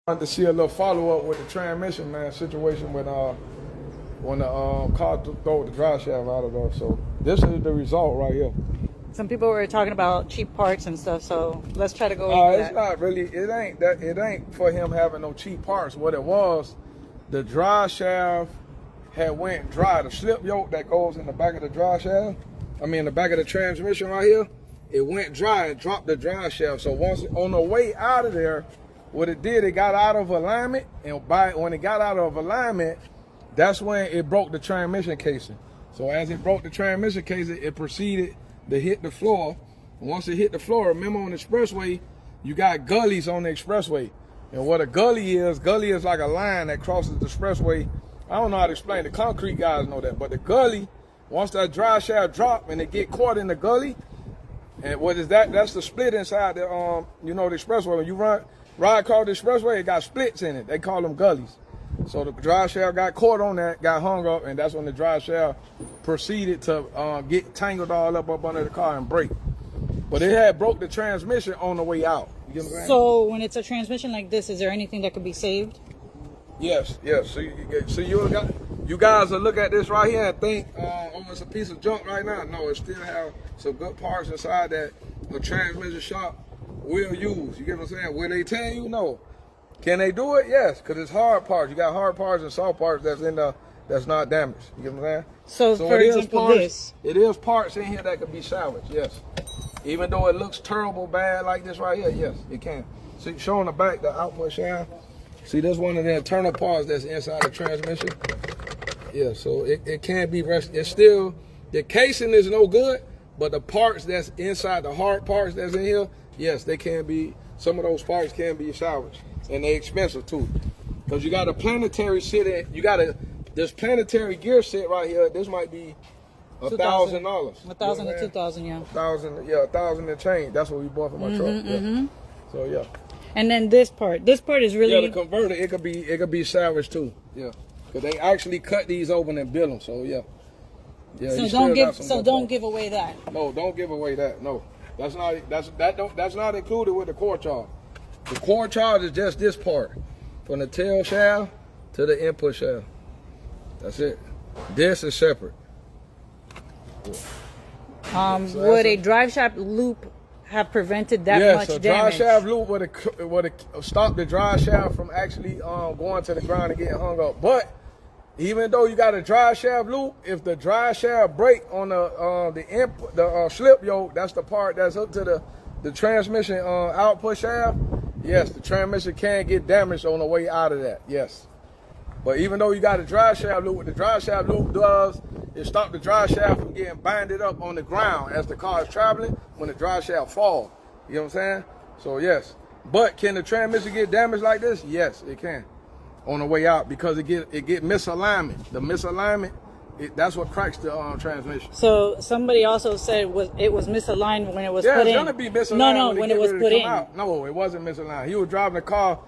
wanted to see a little follow up with the transmission, man, situation when the car throw the drive shaft out of there. So this is the result right here. Some people were talking about cheap parts and stuff, so let's try to go over that. It's not really. It ain't for him having no cheap parts. What it was, the drive shaft had went dry. The slip yoke that goes in the back of the drive shaft, the back of the transmission right here, it went dry and dropped the drive shaft. So once on the way out of there, what it did, it got out of alignment, and when it got out of alignment, that's when it broke the transmission casing. So as it broke the transmission casing, it proceeded to hit the floor. And once it hit the floor, remember on the expressway, you got gullies on the expressway. And what a gully is like a line that crosses the expressway. I don't know how to explain. The concrete guys know that, but the gully, once that drive shaft drop and it get caught in the gully, and what is that? That's the split inside the the expressway. When you ride across the expressway, it got splits in it. They call them gullies. So the drive shaft got caught on that, got hung up, and that's when the drive shaft proceeded to get tangled all up under the car and break. But it had broke the transmission on the way out. You get what I'm saying? So when it's a transmission like this, is there anything that could be saved? Yes. So you guys will look at this right here and think, oh, it's a piece of junk right now. No, it still have some good parts inside that the transmission shop will use. You get what I'm saying? Will they tell you? No. Can they do it? Yes, because it's hard parts. You got hard parts and soft parts that's not damaged. You get what I'm saying? So for example, it is parts in here that can be salvaged. Yes, even though it looks terrible bad like this right here. Yes, it can. See, showing the back, the output shaft. See, this one of the internal parts that's inside the transmission. Yeah, so it can be rested. It's still, the casing is no good, but the parts that's inside, the hard parts that's in here, yes, they can be. Some of those parts can be salvaged. And they're expensive too, because you got a planetary sit in. You got this planetary gear set right here. This might be $1,000. $1,000 to $2,000, yeah. $1,000 and change. That's what we bought for my truck. Yeah. So yeah. And then this part is really the converter. It could be salvaged too. Yeah, because they actually cut these open and build them. So yeah. So don't give away that. No, don't give away that. No, that's not included with the core charge. The core charge is just this part, from the tail shaft to the input shaft. That's it. This is separate. Would a drive shaft loop have prevented that much damage? Yes, a drive shaft loop would have stopped the drive shaft from actually going to the ground and getting hung up. But even though you got a drive shaft loop, if the drive shaft break on the slip yoke, that's the part that's up to the transmission output shaft. Yes, the transmission can get damaged on the way out of that, yes. But even though you got a drive shaft loop, what the drive shaft loop does is stop the drive shaft from getting binded up on the ground as the car is traveling when the drive shaft falls. You know what I'm saying? So yes. But can the transmission get damaged like this? Yes, it can on the way out, because it get misalignment. The misalignment, that's what cracks the transmission. So somebody also said it was misaligned when it was put in. Yeah, it's gonna be misaligned. when it was put in. Out. No, it wasn't misaligned. He was driving the car.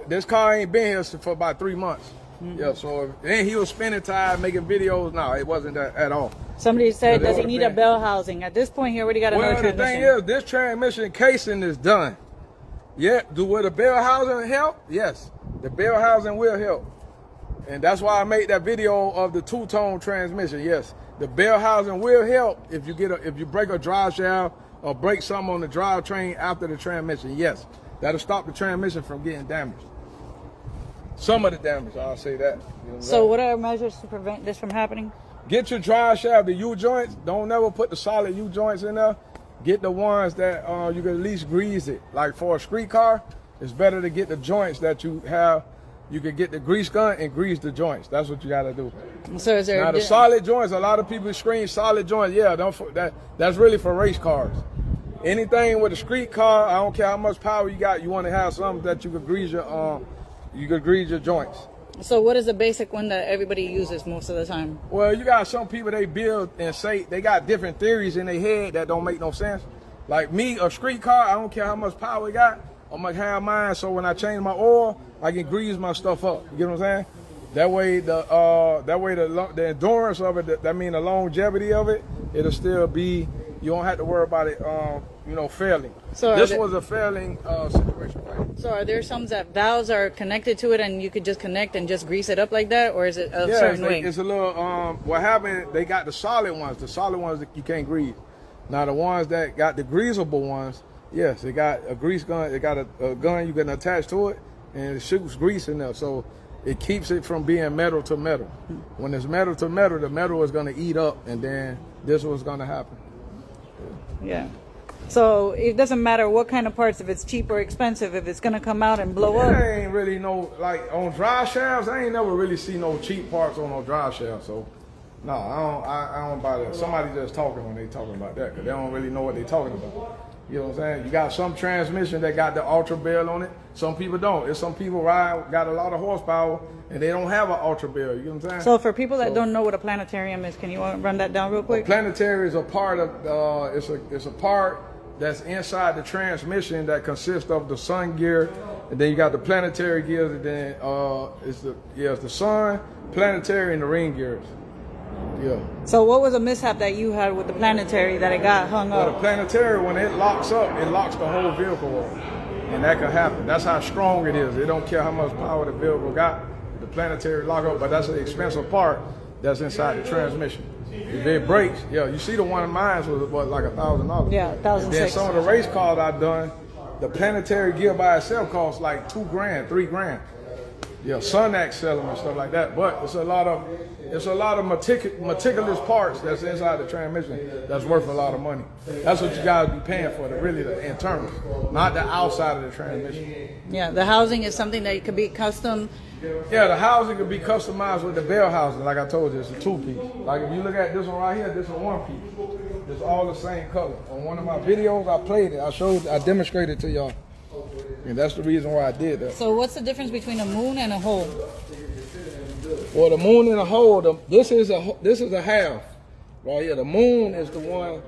This car ain't been here for about 3 months. Yeah, so and he was spinning tires, making videos. No, it wasn't that at all. Somebody said, does he need a bell housing? At this point, he already got another transmission. Well, the thing is, this transmission casing is done. Yeah, will the bell housing help? Yes, the bell housing will help. And that's why I made that video of the two-tone transmission. Yes, the bell housing will help if you break a drive shaft or break something on the drivetrain after the transmission. Yes, that'll stop the transmission from getting damaged. Some of the damage, I'll say that. You know so what are measures to prevent this from happening? Get your drive shaft, the U-joints. Don't never put the solid U-joints in there. Get the ones that you can at least grease it. Like for a street car, it's better to get the joints that you have. You can get the grease gun and grease the joints. That's what you got to do. So is there now the solid joints? A lot of people scream solid joints. Yeah, that's really for race cars. Anything with a street car, I don't care how much power you got. You want to have something that you could grease your joints. So what is the basic one that everybody uses most of the time? Well, you got some people, they build and say they got different theories in their head that don't make no sense. Like me, a street car, I don't care how much power it got. I'm gonna have mine so when I change my oil, I can grease my stuff up. You get what I'm saying? That way the endurance of it, that mean the longevity of it, it'll still be you don't have to worry about it, failing. So this was a failing situation, right? So are there some that valves are connected to it and you could just connect and just grease it up like that, or is it a certain way? It's a little. What happened? They got the solid ones. The solid ones that you can't grease. Now the ones that got the greasable ones, yes, they got a grease gun. They got a gun you can attach to it, and it shoots grease in there. So it keeps it from being metal to metal. When it's metal to metal, the metal is going to eat up, and then this was going to happen. Yeah. So it doesn't matter what kind of parts, if it's cheap or expensive, if it's going to come out and blow up. I ain't really like on drive shafts, I ain't never really see no cheap parts on no drive shafts. So, no, I don't buy that. Somebody just talking when they talking about that because they don't really know what they talking about. You know what I'm saying? You got some transmission that got the Ultra Bell on it. Some people don't. There's some people got a lot of horsepower and they don't have an Ultra Bell. You know what I'm saying? So for people that don't know what a planetarium is, can you run that down real quick? A planetary is a part of, it's a part that's inside the transmission that consists of the sun gear, and then you got the planetary gears, and then it's the sun, planetary, and the ring gears. Yeah. So what was a mishap that you had with the planetary that it got hung up? Well, the planetary, when it locks up, it locks the whole vehicle up, and that can happen. That's how strong it is. It don't care how much power the vehicle got. The planetary lock up, but that's an expensive part that's inside the transmission. If it breaks, you see the one of mine was what, like $1,000. Yeah, $1,600. Then some of the race cars I've done, the planetary gear by itself costs like $2,000, $3,000. Yeah, Sunac sell them and stuff like that. But it's a lot of meticulous parts that's inside the transmission that's worth a lot of money. That's what you guys be paying for, the internal, not the outside of the transmission. Yeah, the housing is something that could be custom. Yeah, the housing could be customized with the bell housing. Like I told you, it's a two-piece. Like if you look at this one right here, this is one piece. It's all the same color. On one of my videos, I played it. I demonstrated it to y'all. And that's the reason why I did that. So what's the difference between a moon and a hole? Well, the moon and a hole, this is a half. Right here, the moon is the one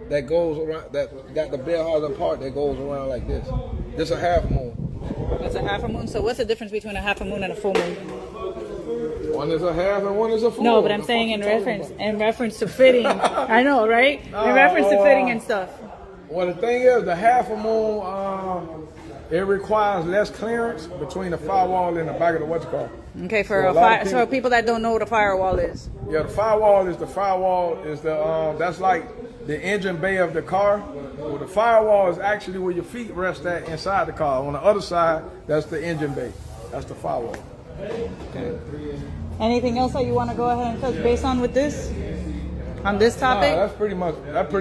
that goes around, that got the bell housing part that goes around like this. This is a half moon. That's a half a moon. So what's the difference between a half a moon and a full moon? One is a half and one is a full. No, but I'm saying in reference to fitting. I know, right? In reference to fitting and stuff. Well, the thing is, the half a moon, it requires less clearance between the firewall and the back of the what's called. Okay, so people that don't know what a firewall is. Yeah, the firewall is that's like the engine bay of the car. Well, the firewall is actually where your feet rest at inside the car. On the other side, that's the engine bay. That's the firewall. Okay. Anything else that you want to go ahead and touch base on with this? On this topic? That pretty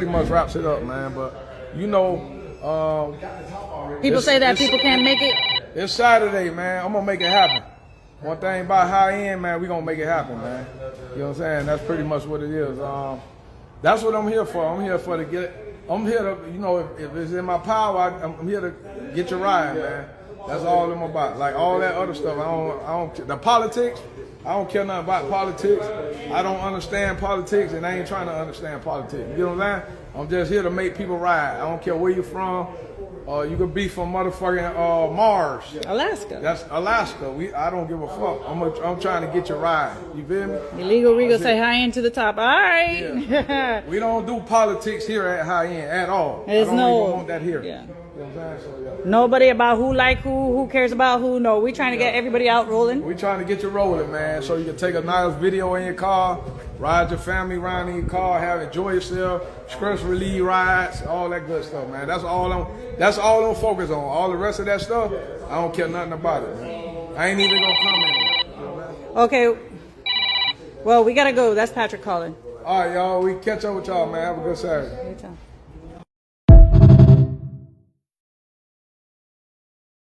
much wraps it up, man. But people say that people can't make it. It's Saturday, man. I'm gonna make it happen. One thing about high end, man, we gonna make it happen, man. You know what I'm saying? That's pretty much what it is. That's what I'm here for. I'm here to, if it's in my power, I'm here to get your ride, man. That's all I'm about. Like all that other stuff, I don't. The politics, I don't care nothing about politics. I don't understand politics, and I ain't trying to understand politics. You know what I'm saying? I'm just here to make people ride. I don't care where you're from. You could be from motherfucking Mars. Alaska. That's Alaska. I don't give a fuck. I'm trying to get your ride. You feel me? Illegal Regal say high end to the top. All right. Yeah. We don't do politics here at high end at all. There's I don't even want that here. Yeah. You know what I'm saying? So, yeah. Nobody about who cares about who. No, we trying to get everybody out rolling. We trying to get you rolling, man. So you can take a nice video in your car, ride your family around in your car, enjoy yourself, stress relief rides, all that good stuff, man. That's all I'm focused on. All the rest of that stuff, I don't care nothing about it, man. I ain't even gonna comment. Okay. Well, we gotta go. That's Patrick calling. All right, y'all. We catch up with y'all, man. Have a good Saturday. Anytime.